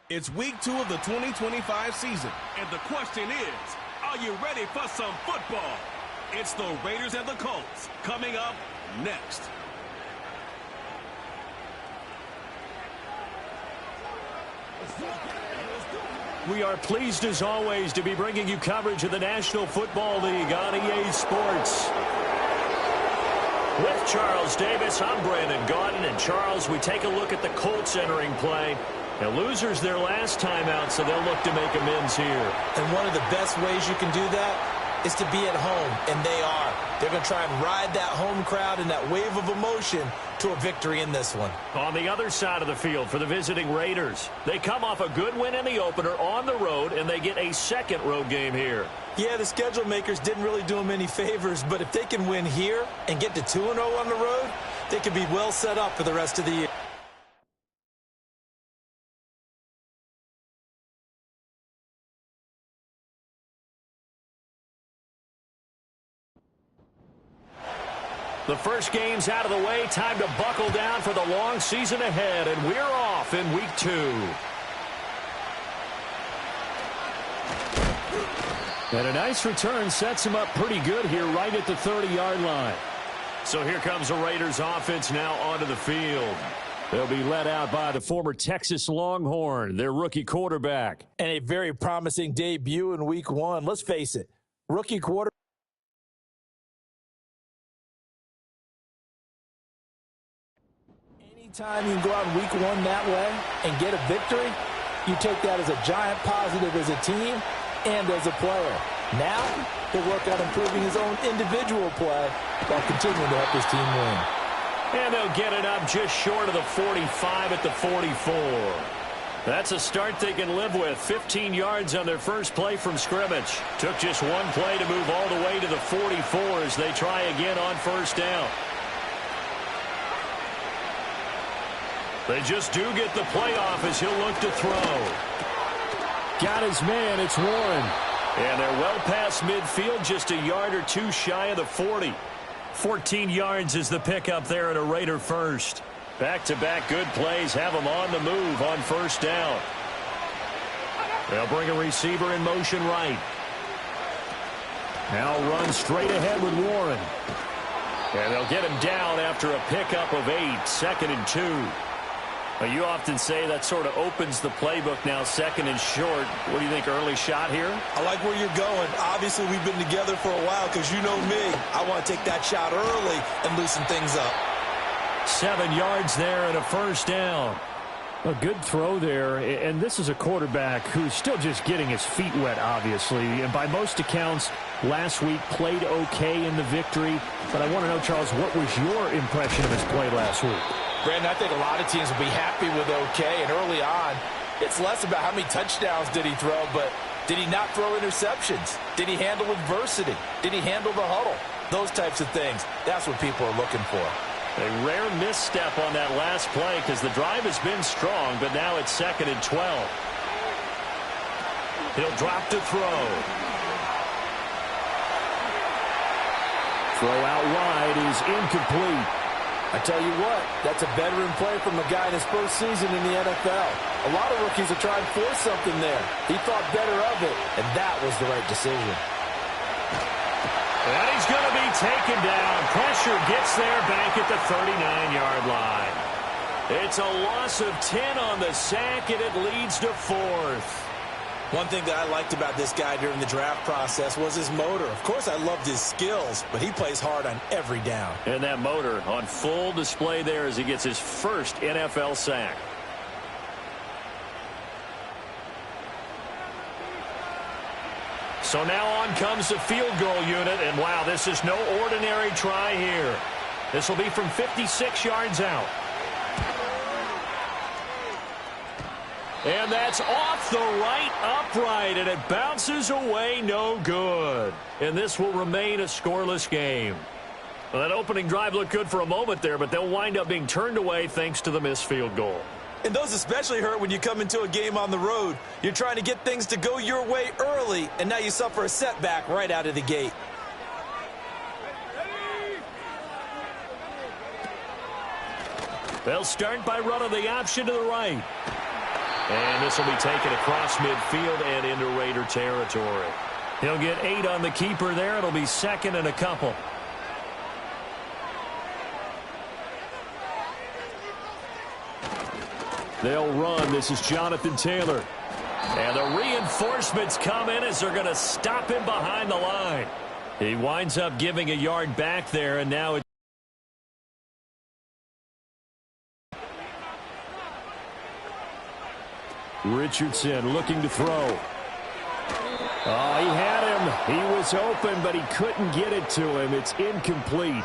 It's week 2 of the 2025 season. And the question is, are you ready for some football? It's the Raiders and the Colts coming up next. We are pleased as always to be bringing you coverage of the National Football League on EA Sports. With Charles Davis, I'm Brandon Gaudin. And Charles, we take a look at the Colts entering play. Now, losers their last time out, so they'll look to make amends here. And one of the best ways you can do that is to be at home, and they are. They're going to try and ride that home crowd and that wave of emotion to a victory in this one. On the other side of the field for the visiting Raiders, they come off a good win in the opener on the road, and they get a second road game here. Yeah, the schedule makers didn't really do them any favors, but if they can win here and get to 2-0 on the road, they could be well set up for the rest of the year. The first game's out of the way. Time to buckle down for the long season ahead, and we're off in week 2. And a nice return sets him up pretty good here right at the 30-yard line. So here comes the Raiders offense now onto the field. They'll be led out by the former Texas Longhorn, their rookie quarterback. And a very promising debut in week 1. Let's face it, rookie quarterback. Anytime you can go out in week 1 that way and get a victory, you take that as a giant positive as a team and as a player. Now, he'll work on improving his own individual play while continuing to help his team win. And they'll get it up just short of the 45 at the 44. That's a start they can live with. 15 yards on their first play from scrimmage. Took just one play to move all the way to the 44 as they try again on first down. They just do get the playoff as he'll look to throw. Got his man, it's Warren. And they're well past midfield, just a yard or two shy of the 40. 14 yards is the pickup there at a Raider first. Back-to-back good plays have them on the move on first down. They'll bring a receiver in motion right. Now run straight ahead with Warren. And they'll get him down after a pickup of 8, 2nd and 2. Well, you often say that sort of opens the playbook now, 2nd and short. What do you think, early shot here? I like where you're going. Obviously, we've been together for a while because you know me. I want to take that shot early and loosen things up. 7 yards there and a first down. A good throw there, and this is a quarterback who's still just getting his feet wet, obviously. And by most accounts, last week played okay in the victory. But I want to know, Charles, what was your impression of his play last week? Brandon, I think a lot of teams will be happy with okay, and early on, it's less about how many touchdowns did he throw, but did he not throw interceptions? Did he handle adversity? Did he handle the huddle? Those types of things, that's what people are looking for. A rare misstep on that last play because the drive has been strong, but now it's 2nd and 12. He'll drop to throw. Throw out wide is incomplete. I tell you what, that's a veteran play from a guy in his first season in the NFL. A lot of rookies are trying to force something there. He thought better of it, and that was the right decision. And he's going to be taken down. Pressure gets there back at the 39-yard line. It's a loss of 10 on the sack, and it leads to 4th. One thing that I liked about this guy during the draft process was his motor. Of course, I loved his skills, but he plays hard on every down. And that motor on full display there as he gets his first NFL sack. So now on comes the field goal unit, and wow, this is no ordinary try here. This will be from 56 yards out. And that's off the right upright, and it bounces away no good. And this will remain a scoreless game. Well, that opening drive looked good for a moment there, but they'll wind up being turned away thanks to the missed field goal. And those especially hurt when you come into a game on the road. You're trying to get things to go your way early, and now you suffer a setback right out of the gate. They'll start by running the option to the right. And this will be taken across midfield and into Raider territory. He'll get 8 on the keeper there. It'll be second and a couple. They'll run. This is Jonathan Taylor. And the reinforcements come in as they're going to stop him behind the line. He winds up giving a yard back there, and now it's Richardson looking to throw. Oh, he had him. He was open, but he couldn't get it to him. It's incomplete.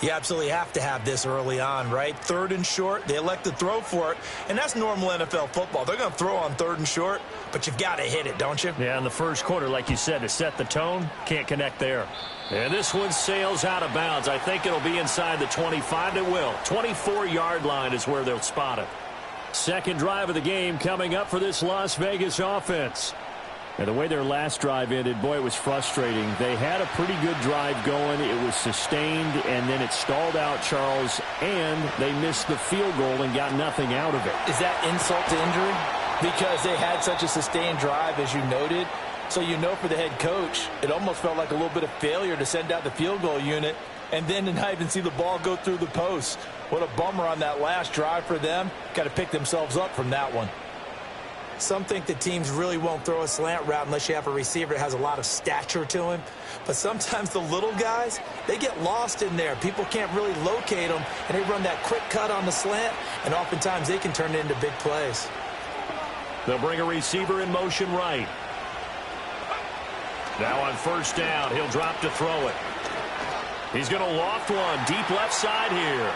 You absolutely have to have this early on, right? 3rd and short, they elect to throw for it, and that's normal NFL football. They're going to throw on 3rd and short, but you've got to hit it, don't you? Yeah, in the first quarter, like you said, to set the tone, can't connect there. And this one sails out of bounds. I think it'll be inside the 25. It will. 24-yard line is where they'll spot it. Second drive of the game coming up for this Las Vegas offense. And the way their last drive ended, boy, it was frustrating. They had a pretty good drive going. It was sustained, and then it stalled out, Charles, and they missed the field goal and got nothing out of it. Is that insult to injury? Because they had such a sustained drive, as you noted. So you know for the head coach, it almost felt like a little bit of failure to send out the field goal unit and then to not even see the ball go through the post. What a bummer on that last drive for them. Got to pick themselves up from that one. Some think that teams really won't throw a slant route unless you have a receiver that has a lot of stature to him. But sometimes the little guys, they get lost in there. People can't really locate them, and they run that quick cut on the slant, and oftentimes they can turn it into big plays. They'll bring a receiver in motion right. Now on first down, he'll drop to throw it. He's going to loft one deep left side here.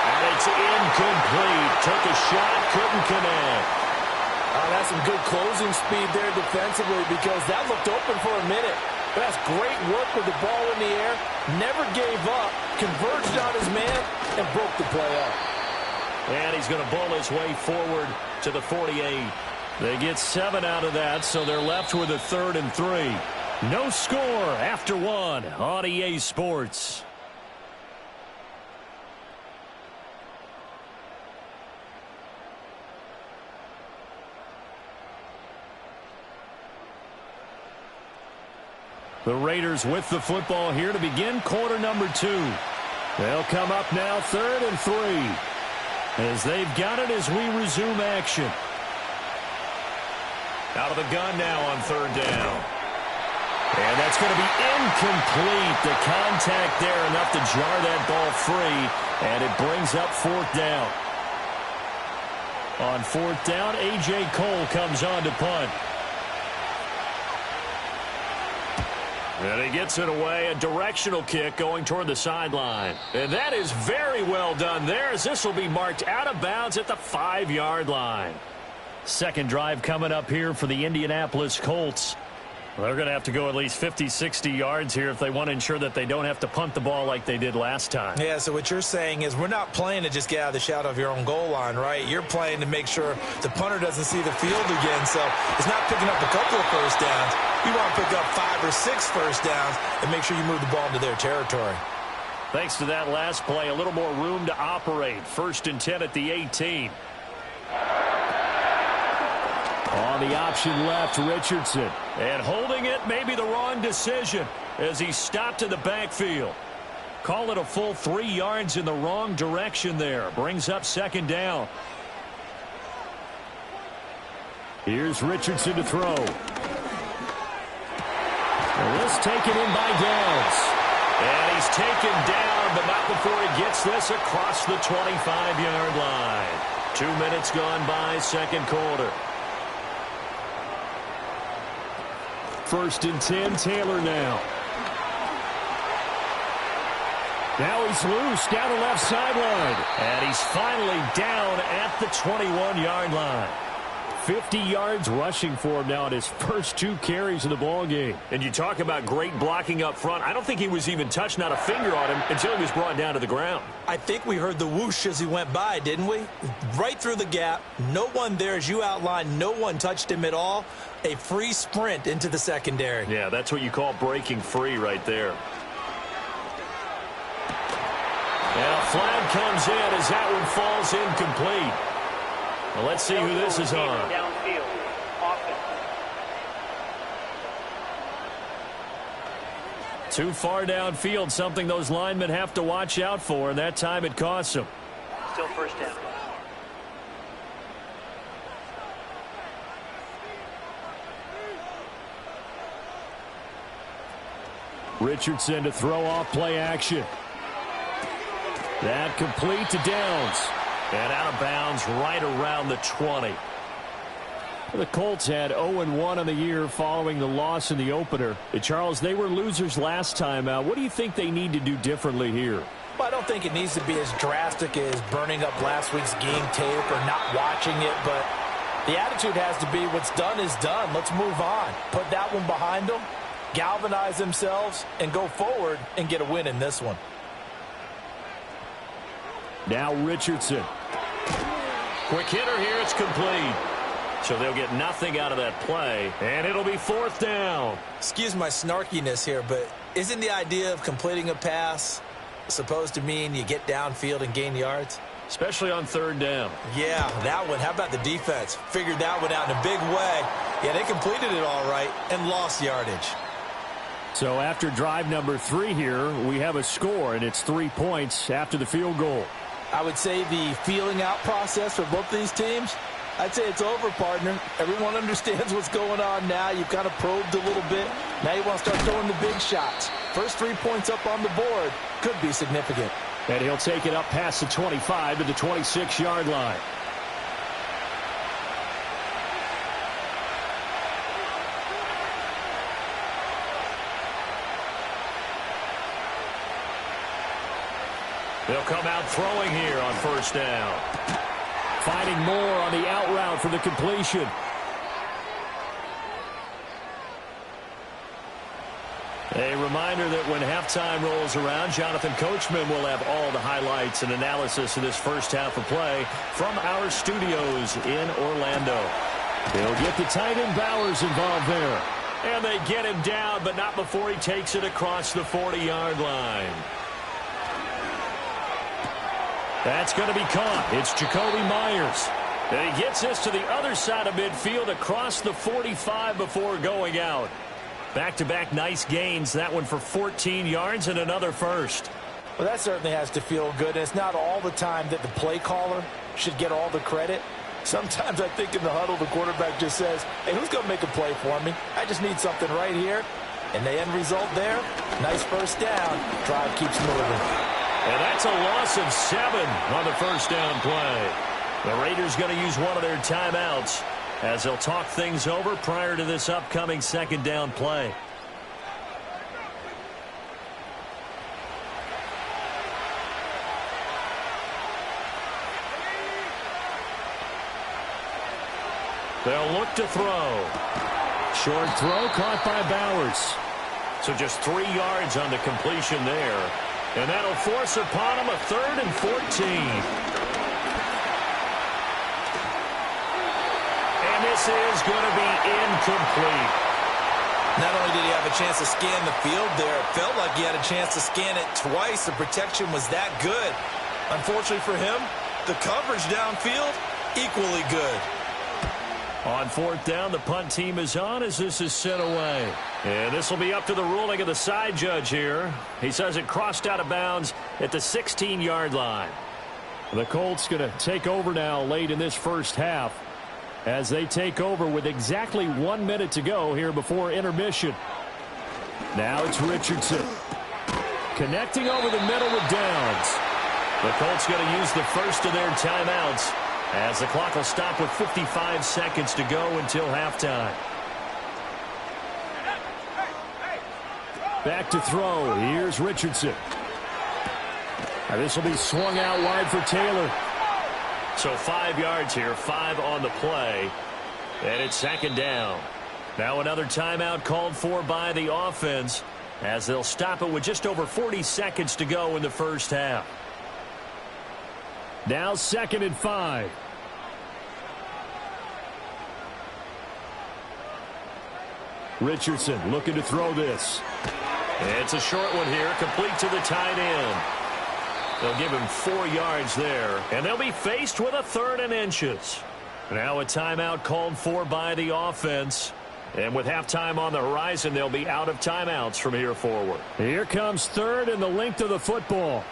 And it's incomplete. Took a shot, couldn't connect. Oh, that's some good closing speed there defensively because that looked open for a minute. But that's great work with the ball in the air. Never gave up, converged on his man, and broke the play up. And he's going to bowl his way forward to the 48. They get 7 out of that, so they're left with a 3rd and 3. No score after 1 on EA Sports. The Raiders with the football here to begin quarter number 2. They'll come up now 3rd and 3 as they've got it as we resume action. Out of the gun now on 3rd down. And that's going to be incomplete. The contact there enough to jar that ball free, and it brings up 4th down. On 4th down, A.J. Cole comes on to punt. And he gets it away, a directional kick going toward the sideline. And that is very well done there as this will be marked out of bounds at the 5-yard line. Second drive coming up here for the Indianapolis Colts. They're going to have to go at least 50, 60 yards here if they want to ensure that they don't have to punt the ball like they did last time. Yeah, so what you're saying is we're not playing to just get out of the shadow of your own goal line, right? You're playing to make sure the punter doesn't see the field again. So it's not picking up a couple of first downs. You want to pick up 5 or 6 first downs and make sure you move the ball into their territory. Thanks to that last play, a little more room to operate. 1st and 10 at the 18. On the option left, Richardson. And holding it may be the wrong decision as he stopped in the backfield. Call it a full 3 yards in the wrong direction there. Brings up 2nd down. Here's Richardson to throw. And this taken in by Downs. And he's taken down, but not before he gets this across the 25-yard line. 2 minutes gone by, 2nd quarter. 1st and 10, Taylor now. Now he's loose down the left sideline. And he's finally down at the 21-yard line. 50 yards rushing for him now in his first 2 carries of the ball game. And you talk about great blocking up front. I don't think he was even touched, not a finger on him, until he was brought down to the ground. I think we heard the whoosh as he went by, didn't we? Right through the gap. No one there, as you outlined. No one touched him at all. A free sprint into the secondary. Yeah, that's what you call breaking free right there. And a flag comes in as that one falls incomplete. Well, let's see who this is on. Downfield. Offense. Too far downfield, something those linemen have to watch out for, and that time it costs them. Still first down. Richardson to throw off play action. That complete to Downs. And out of bounds right around the 20. The Colts had 0-1 on the year following the loss in the opener. Charles, they were losers last time out. What do you think they need to do differently here? Well, I don't think it needs to be as drastic as burning up last week's game tape or not watching it, but the attitude has to be what's done is done. Let's move on. Put that one behind them, galvanize themselves, and go forward and get a win in this one. Now Richardson. Quick hitter here. It's complete. So they'll get nothing out of that play, and it'll be fourth down. Excuse my snarkiness here, but isn't the idea of completing a pass supposed to mean you get downfield and gain yards? Especially on third down. Yeah, that one. How about the defense? Figured that one out in a big way. Yeah, they completed it all right and lost yardage. So after drive number 3 here, we have a score, and it's 3 points after the field goal. I would say the feeling out process for both these teams, I'd say it's over, partner. Everyone understands what's going on now. You've kind of probed a little bit. Now you want to start throwing the big shots. First 3 points up on the board could be significant. And he'll take it up past the 25 to the 26-yard line. They'll come out throwing here on first down. Finding more on the out route for the completion. A reminder that when halftime rolls around, Jonathan Coachman will have all the highlights and analysis of this first half of play from our studios in Orlando. They'll get the tight end Bowers involved there. And they get him down, but not before he takes it across the 40-yard line. That's going to be caught. It's Jacoby Myers. And he gets this to the other side of midfield across the 45 before going out. Back-to-back nice gains. That one for 14 yards and another first. Well, that certainly has to feel good. And it's not all the time that the play caller should get all the credit. Sometimes I think in the huddle, the quarterback just says, hey, who's going to make a play for me? I just need something right here. And the end result there, nice first down. Drive keeps moving. And that's a loss of 7 on the first down play. The Raiders going to use one of their timeouts as they'll talk things over prior to this upcoming second down play. They'll look to throw. Short throw caught by Bowers. So just 3 yards on the completion there. And that'll force upon him a 3rd and 14. And this is going to be incomplete. Not only did he have a chance to scan the field there, it felt like he had a chance to scan it twice. The protection was that good. Unfortunately for him, the coverage downfield, equally good. On 4th down, the punt team is on as this is sent away. And this will be up to the ruling of the side judge here. He says it crossed out of bounds at the 16-yard line. The Colts going to take over now late in this first half as they take over with exactly 1 minute to go here before intermission. Now it's Richardson. Connecting over the middle with Downs. The Colts going to use the first of their timeouts as the clock will stop with 55 seconds to go until halftime. Back to throw. Here's Richardson. Now this will be swung out wide for Taylor. So 5 yards here, 5 on the play. And it's second down. Now another timeout called for by the offense as they'll stop it with just over 40 seconds to go in the first half. Now 2nd and 5. Richardson looking to throw this. It's a short one here, complete to the tight end. They'll give him 4 yards there, and they'll be faced with a 3rd and inches. Now a timeout called for by the offense. And with halftime on the horizon, they'll be out of timeouts from here forward. Here comes third and the length of the football.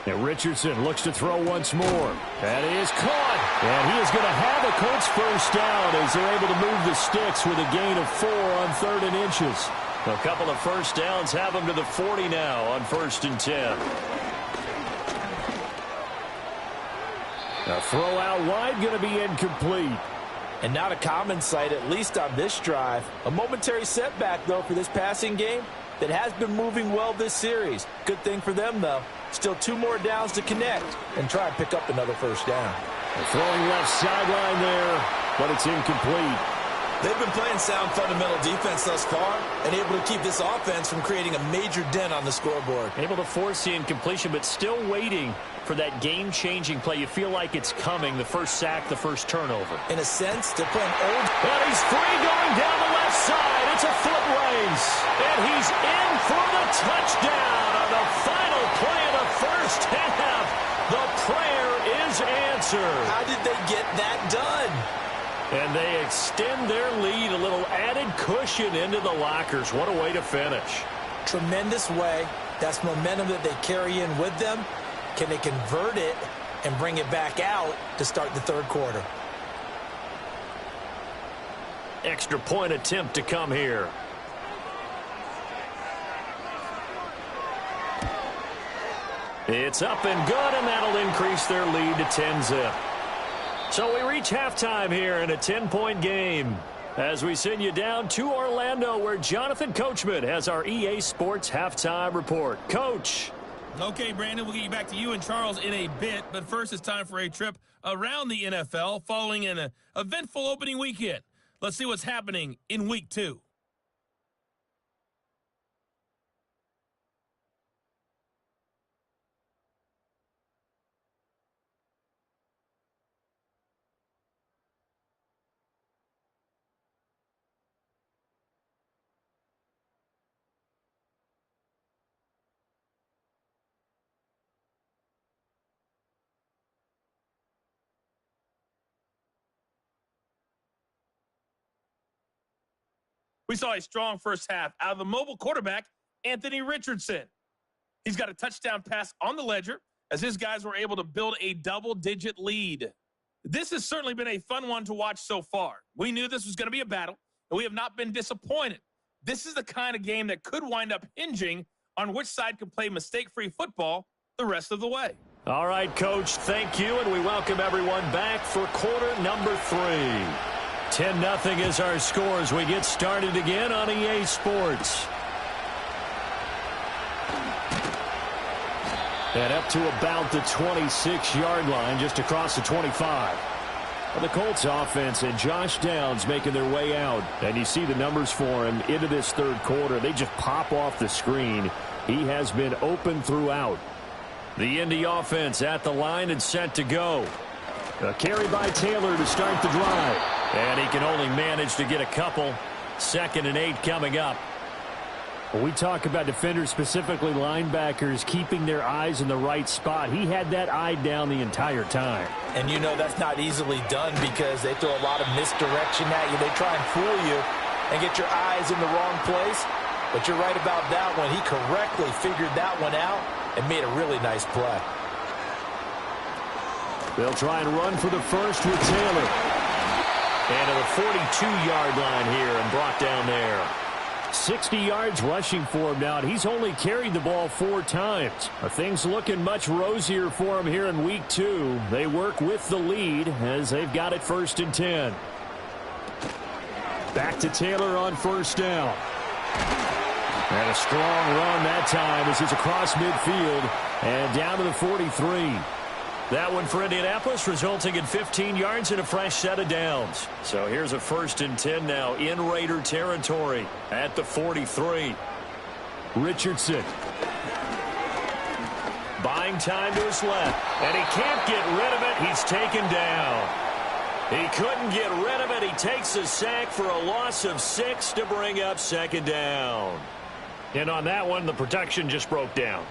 And Richardson looks to throw once more. That is caught. And he is going to have a Colts first down as they're able to move the sticks with a gain of 4 on 3rd and inches. A couple of first downs have them to the 40 now on 1st and 10. A throw out wide going to be incomplete. And not a common sight, at least on this drive. A momentary setback, though, for this passing game that has been moving well this series. Good thing for them, though. Still 2 more downs to connect and try and pick up another first down. They're throwing left sideline there, but it's incomplete. They've been playing sound fundamental defense thus far and able to keep this offense from creating a major dent on the scoreboard. Able to force the incompletion, but still waiting for that game-changing play. You feel like it's coming, the first sack, the first turnover. In a sense, they're playing old. And he's free going down the left side. It's a foot race. And he's in for the touchdown on the final play of the first half. The prayer is answered. How did they get that done? And they extend their lead, a little added cushion into the lockers. What a way to finish. Tremendous way. That's momentum that they carry in with them. Can they convert it and bring it back out to start the 3rd quarter? Extra point attempt to come here. It's up and good, and that'll increase their lead to 10-zip. So we reach halftime here in a 10-point game as we send you down to Orlando, where Jonathan Coachman has our EA Sports halftime report. Coach. Okay, Brandon, we'll get you back to you and Charles in a bit, but first it's time for a trip around the NFL following an eventful opening weekend. Let's see what's happening in Week 2. We saw a strong first half out of the mobile quarterback, Anthony Richardson. He's got a touchdown pass on the ledger as his guys were able to build a double-digit lead. This has certainly been a fun one to watch so far. We knew this was going to be a battle, and we have not been disappointed. This is the kind of game that could wind up hinging on which side can play mistake-free football the rest of the way. All right, Coach, thank you, and we welcome everyone back for quarter number 3. 10-0 is our score as we get started again on EA Sports. And up to about the 26-yard line, just across the 25. The Colts offense and Josh Downs making their way out. And you see the numbers for him into this 3rd quarter. They just pop off the screen. He has been open throughout. The Indy offense at the line and set to go. A carry by Taylor to start the drive. And he can only manage to get a couple. 2nd and 8 coming up. When we talk about defenders, specifically linebackers, keeping their eyes in the right spot, he had that eye down the entire time. And you know that's not easily done because they throw a lot of misdirection at you. They try and fool you and get your eyes in the wrong place. But you're right about that one. He correctly figured that one out and made a really nice play. They'll try and run for the first with Taylor. And to the 42-yard line here and brought down there. 60 yards rushing for him now, and he's only carried the ball 4 times. Things looking much rosier for him here in Week 2. They work with the lead as they've got it 1st and 10. Back to Taylor on 1st down. And a strong run that time as he's across midfield and down to the 43. That one for Indianapolis, resulting in 15 yards and a fresh set of downs. So here's a 1st and 10 now in Raider territory at the 43. Richardson. Buying time to his left. And he can't get rid of it. He's taken down. He couldn't get rid of it. He takes a sack for a loss of 6 to bring up 2nd down. And on that one, the protection just broke down.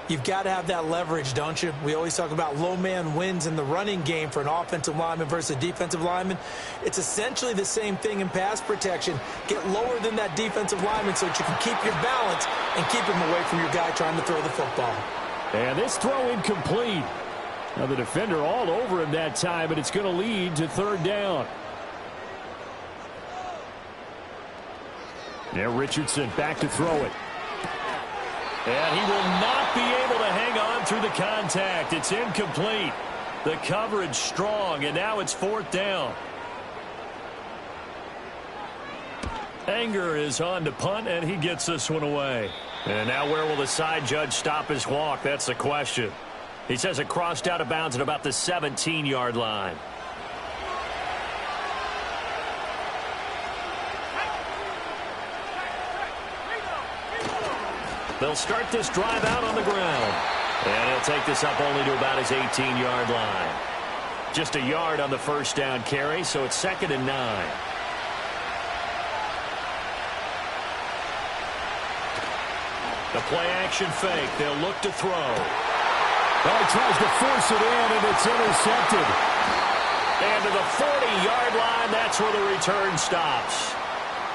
You've got to have that leverage, don't you? We always talk about low man wins in the running game for an offensive lineman versus a defensive lineman. It's essentially the same thing in pass protection. Get lower than that defensive lineman so that you can keep your balance and keep him away from your guy trying to throw the football. And this throw incomplete. Now the defender all over him that time, but it's going to lead to third down. Now Richardson back to throw it. And he will not be able to hang on through the contact. It's incomplete. The coverage strong, and now it's fourth down. Anger is on to punt, and he gets this one away. And now where will the side judge stop his walk? That's the question. He says it crossed out of bounds at about the 17-yard line. They'll start this drive out on the ground. And he'll take this up only to about his 18-yard line. Just a yard on the first down carry, so it's 2nd and 9. The play-action fake. They'll look to throw. Well, he tries to force it in, and it's intercepted. And to the 40-yard line, that's where the return stops.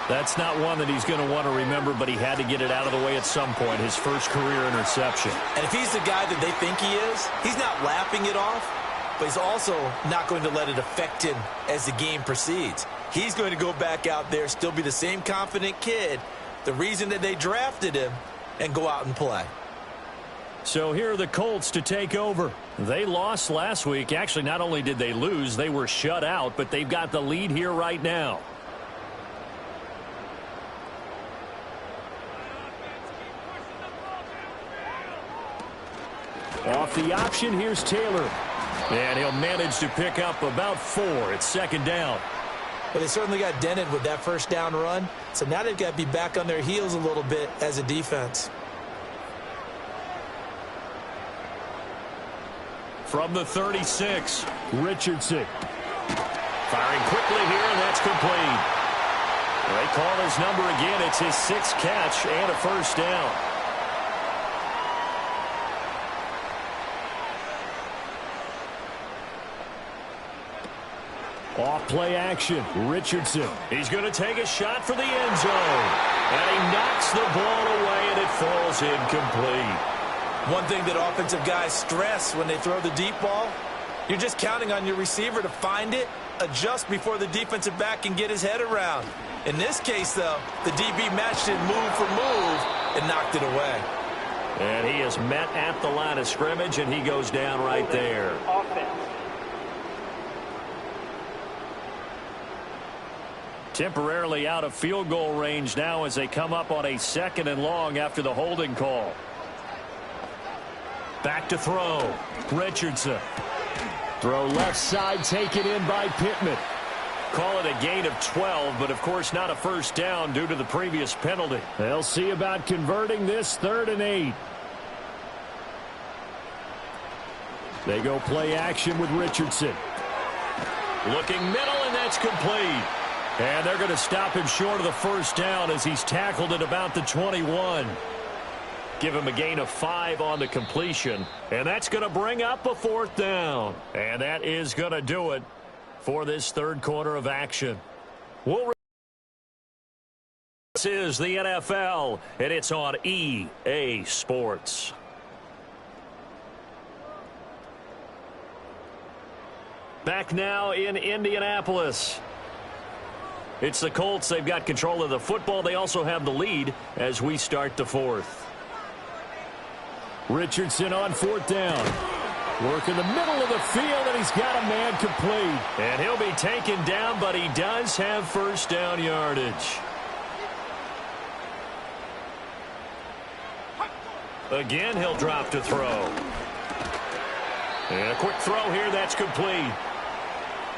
That's not one that he's going to want to remember, but he had to get it out of the way at some point, his first career interception. And if he's the guy that they think he is, he's not laughing it off, but he's also not going to let it affect him as the game proceeds. He's going to go back out there, still be the same confident kid, the reason that they drafted him, and go out and play. So here are the Colts to take over. They lost last week. Actually, not only did they lose, they were shut out, but they've got the lead here right now. Off the option, here's Taylor. And he'll manage to pick up about 4. It's 2nd down. But they certainly got dented with that first down run. So now they've got to be back on their heels a little bit as a defense. From the 36, Richardson. Firing quickly here, and that's complete. They call his number again. It's his 6th catch and a first down. Off play action, Richardson. He's going to take a shot for the end zone. And he knocks the ball away, and it falls incomplete. One thing that offensive guys stress when they throw the deep ball, you're just counting on your receiver to find it, adjust before the defensive back can get his head around. In this case, though, the DB matched it move for move and knocked it away. And he is met at the line of scrimmage, and he goes down right there. Offense. Temporarily out of field goal range now as they come up on a 2nd and long after the holding call. Back to throw. Richardson. Throw left side, taken in by Pittman. Call it a gain of 12, but of course not a first down due to the previous penalty. They'll see about converting this 3rd and 8. They go play action with Richardson. Looking middle, and that's complete. And they're going to stop him short of the first down as he's tackled at about the 21. Give him a gain of 5 on the completion. And that's going to bring up a 4th down. And that is going to do it for this 3rd quarter of action. This is the NFL, and it's on EA Sports. Back now in Indianapolis. It's the Colts. They've got control of the football. They also have the lead as we start the 4th. Richardson on 4th down. Work in the middle of the field, and he's got a man complete. And he'll be taken down, but he does have first down yardage. Again, he'll drop to throw. And a quick throw here, that's complete.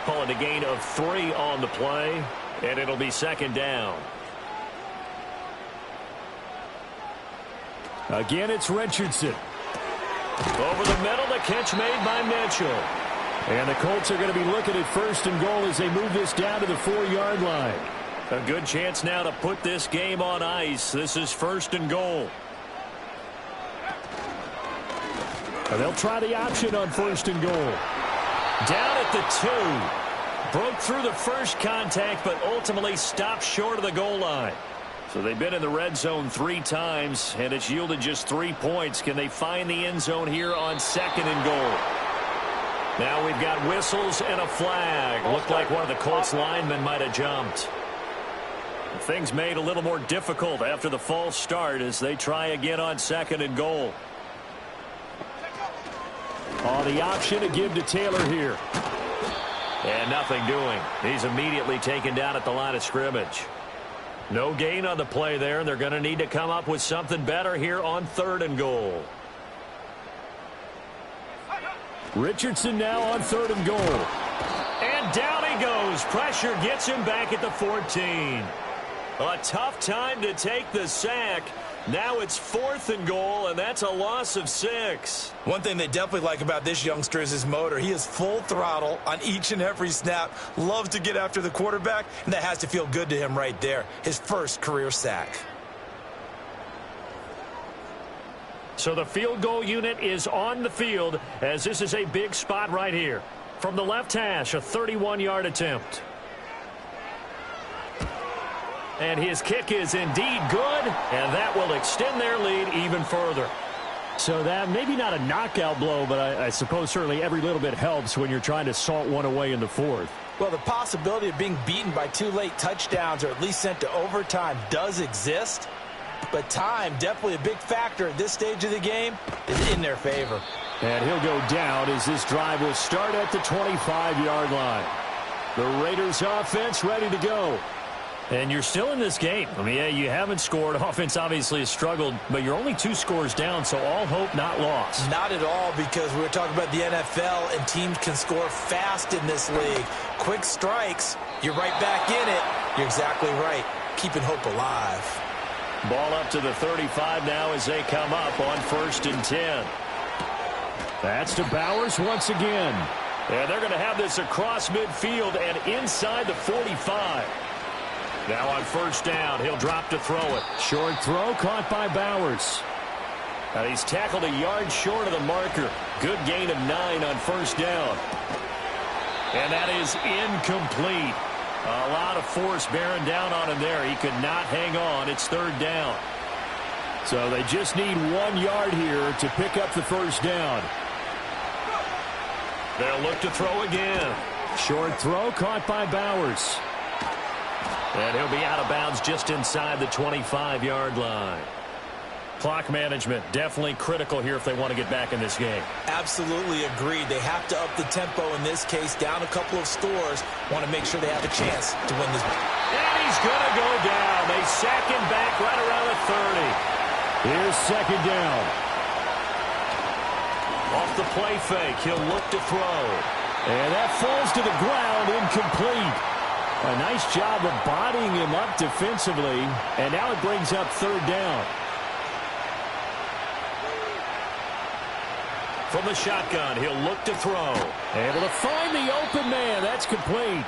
Call it a gain of 3 on the play. And it'll be 2nd down. Again, it's Richardson. Over the middle, the catch made by Mitchell. And the Colts are going to be looking at 1st and goal as they move this down to the 4-yard line. A good chance now to put this game on ice. This is 1st and goal. And they'll try the option on 1st and goal. Down at the 2. Broke through the first contact, but ultimately stopped short of the goal line. So they've been in the red zone 3 times, and it's yielded just 3 points. Can they find the end zone here on 2nd and goal? Now we've got whistles and a flag. Looked like one of the Colts linemen might have jumped. Things made a little more difficult after the false start as they try again on 2nd and goal. On the option to give to Taylor here. And nothing doing. He's immediately taken down at the line of scrimmage. No gain on the play there, and they're going to need to come up with something better here on 3rd and goal. Richardson now on 3rd and goal. And down he goes. Pressure gets him back at the 14. A tough time to take the sack. Now it's 4th and goal, and that's a loss of 6. One thing they definitely like about this youngster is his motor. He is full throttle on each and every snap. Loves to get after the quarterback, and that has to feel good to him right there. His first career sack. So the field goal unit is on the field as this is a big spot right here. From the left hash, a 31-yard attempt. And his kick is indeed good, and that will extend their lead even further. So that maybe not a knockout blow, but I suppose certainly every little bit helps when you're trying to salt one away in the 4th. Well, the possibility of being beaten by 2 late touchdowns or at least sent to overtime does exist. But time, definitely a big factor at this stage of the game, is in their favor. And he'll go down as this drive will start at the 25-yard line. The Raiders offense ready to go. And you're still in this game. I mean, yeah, you haven't scored. Offense obviously has struggled, but you're only 2 scores down, so all hope not lost. Not at all, because we were talking about the NFL, and teams can score fast in this league. Quick strikes, you're right back in it. You're exactly right. Keeping hope alive. Ball up to the 35 now as they come up on 1st and 10. That's to Bowers once again. And they're going to have this across midfield and inside the 45. Now on 1st down, he'll drop to throw it. Short throw caught by Bowers. And he's tackled a yard short of the marker. Good gain of 9 on 1st down. And that is incomplete. A lot of force bearing down on him there. He could not hang on. It's 3rd down. So they just need 1 yard here to pick up the 1st down. They'll look to throw again. Short throw caught by Bowers. And he'll be out of bounds just inside the 25-yard line. Clock management definitely critical here if they want to get back in this game. Absolutely agreed. They have to up the tempo in this case. Down a couple of scores. Want to make sure they have a chance to win this. And he's going to go down. They sack him back right around the 30. Here's 2nd down. Off the play fake. He'll look to throw. And that falls to the ground, incomplete. A nice job of bodying him up defensively. And now it brings up 3rd down. From the shotgun, he'll look to throw. Able to find the open man. That's complete.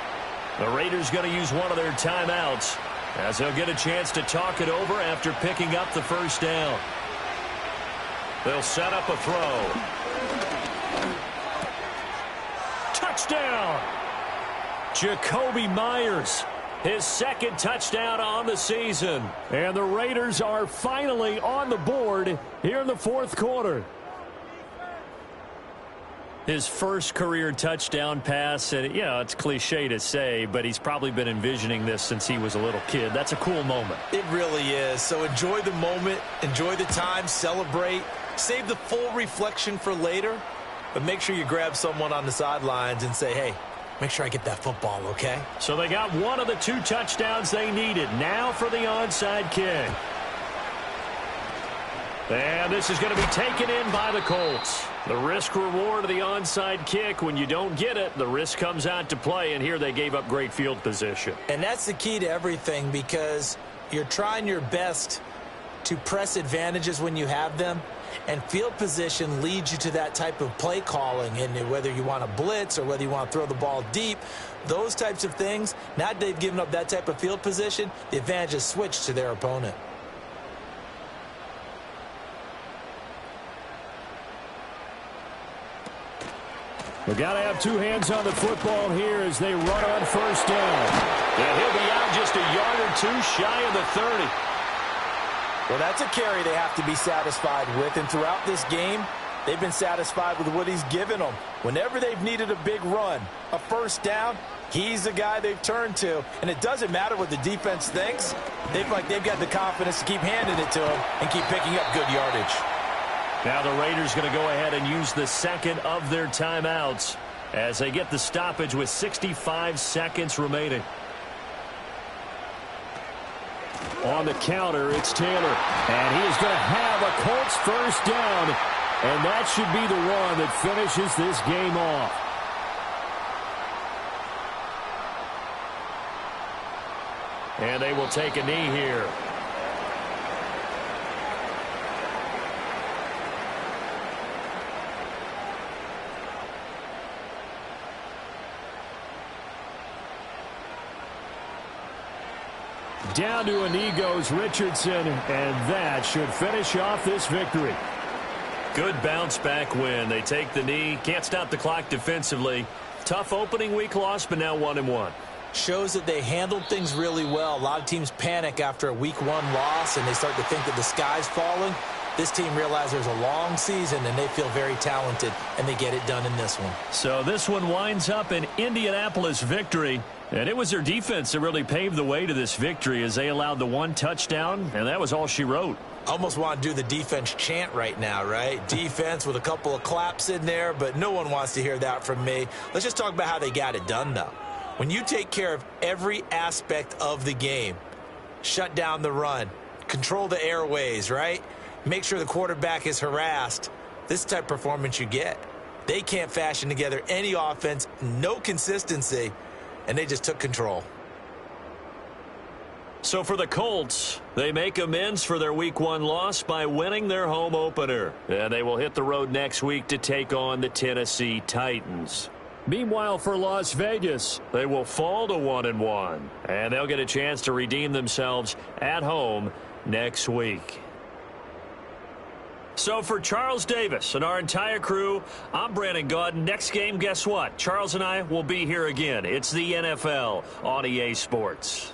The Raiders going to use one of their timeouts as they'll get a chance to talk it over after picking up the 1st down. They'll set up a throw. Touchdown! Jacoby Myers, his 2nd touchdown on the season. And the Raiders are finally on the board here in the 4th quarter. His first career touchdown pass, and you know, it's cliche to say, but he's probably been envisioning this since he was a little kid. That's a cool moment. It really is. So enjoy the moment, enjoy the time, celebrate, save the full reflection for later, but make sure you grab someone on the sidelines and say, hey, make sure I get that football, okay? So they got one of the 2 touchdowns they needed. Now for the onside kick. And this is going to be taken in by the Colts. The risk-reward of the onside kick, when you don't get it, the risk comes out to play, and here they gave up great field position. And that's the key to everything, because you're trying your best to press advantages when you have them, and field position leads you to that type of play calling, and whether you want to blitz or whether you want to throw the ball deep, those types of things, now that they've given up that type of field position, the advantage is switched to their opponent. We've got to have two hands on the football here as they run on first down. And he'll be out just a yard or two shy of the 30. Well, that's a carry they have to be satisfied with. And throughout this game, they've been satisfied with what he's given them. Whenever they've needed a big run, a first down, he's the guy they've turned to. And it doesn't matter what the defense thinks. They've got the confidence to keep handing it to him and keep picking up good yardage. Now the Raiders going to go ahead and use the second of their timeouts as they get the stoppage with 65 seconds remaining. On the counter, it's Taylor. And he is going to have a Colts first down. And that should be the one that finishes this game off. And they will take a knee here. Down to a knee goes Richardson, and that should finish off this victory. Good bounce-back win. They take the knee. Can't stop the clock defensively. Tough opening week loss, but now 1-1. Shows that they handled things really well. A lot of teams panic after a week 1 loss, and they start to think that the sky's falling. This team realizes there's a long season, and they feel very talented, and they get it done in this one. So this one winds up an Indianapolis victory. And it was their defense that really paved the way to this victory as they allowed the 1 touchdown, and that was all she wrote. Almost want to do the defense chant right now, right? Defense with a couple of claps in there, but no one wants to hear that from me. Let's just talk about how they got it done, though. When you take care of every aspect of the game, shut down the run, control the airways, right? Make sure the quarterback is harassed. This type of performance you get. They can't fashion together any offense, no consistency, and they just took control. So for the Colts, they make amends for their Week 1 loss by winning their home opener. And they will hit the road next week to take on the Tennessee Titans. Meanwhile, for Las Vegas, they will fall to 1-1. And they'll get a chance to redeem themselves at home next week. So for Charles Davis and our entire crew, I'm Brandon Gaudin. Next game, guess what? Charles and I will be here again. It's the NFL on EA Sports.